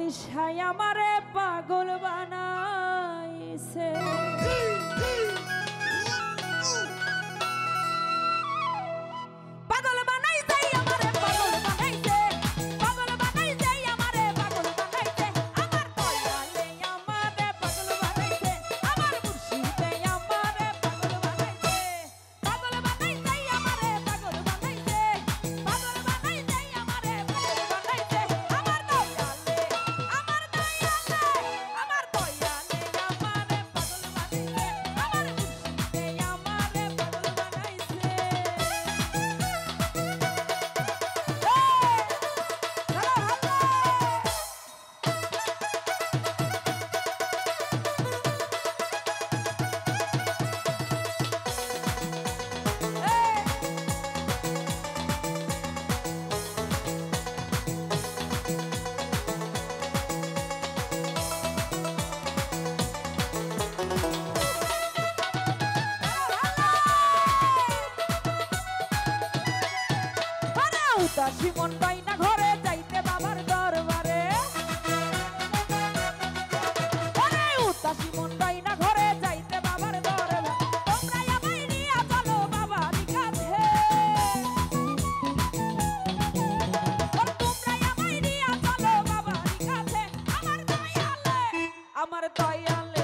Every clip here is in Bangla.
আলিশাই আমারে পাগল বানাইছে উদাসী মন পাই না ঘরে যাইতে বাবার দরবারে উদাসী মন পাই না ঘরে যাইতে বাবার দরবারে তোমরা আমায় নিয়ে চলো বাবার কাছে তোমরা আমায় নিয়ে চলো বাবার কাছে আমার দয়ালে আমার দয়ালে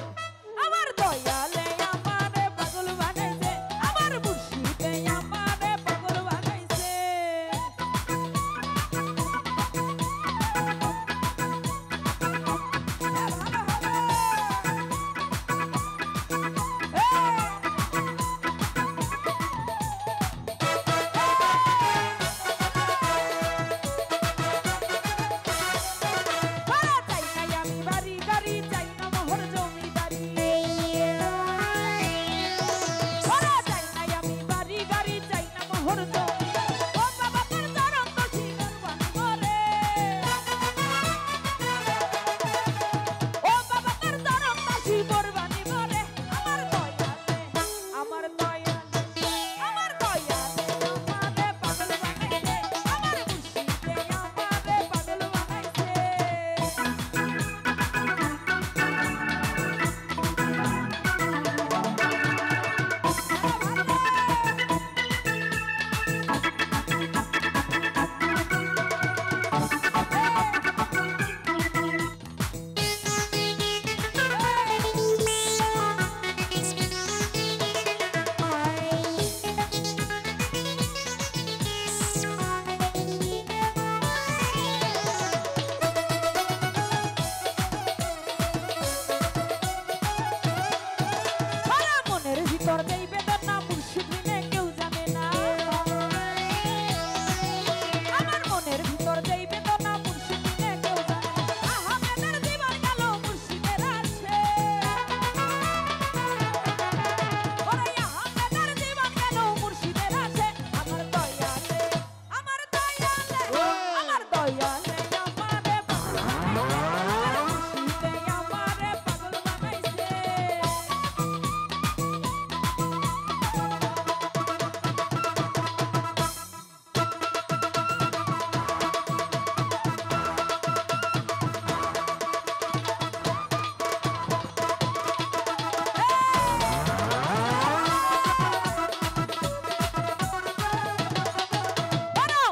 আমার দয়ালে আমারে পাগল বানাইছে আমার মুর্শিদে আমারে পাগল বানাইছে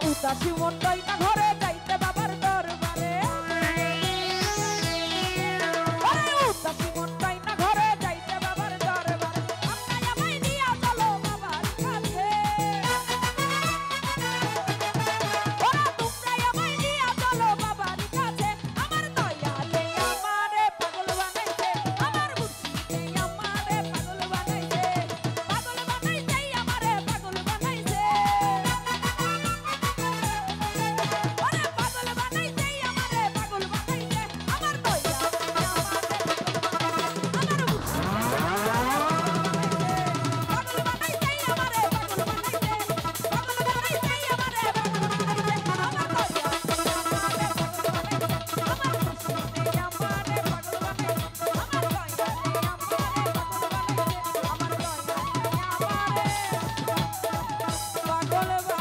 উদাসী মন পাই না ঘরে যাইতে বাবার দরবারে উদাসী মন পাই না ঘরে যাইতে বাবার দরবারে তোমরা আমায় নিয়ে চলো বাবার কাছে তোমরা আমায় নিয়ে চলো বাবার কাছে আমার দয়ালে আমারে পাগল বানাইছে আমার মুর্শিদে আমারে পাগল বানাইছে আমারে পাগল বানাইছে পাগল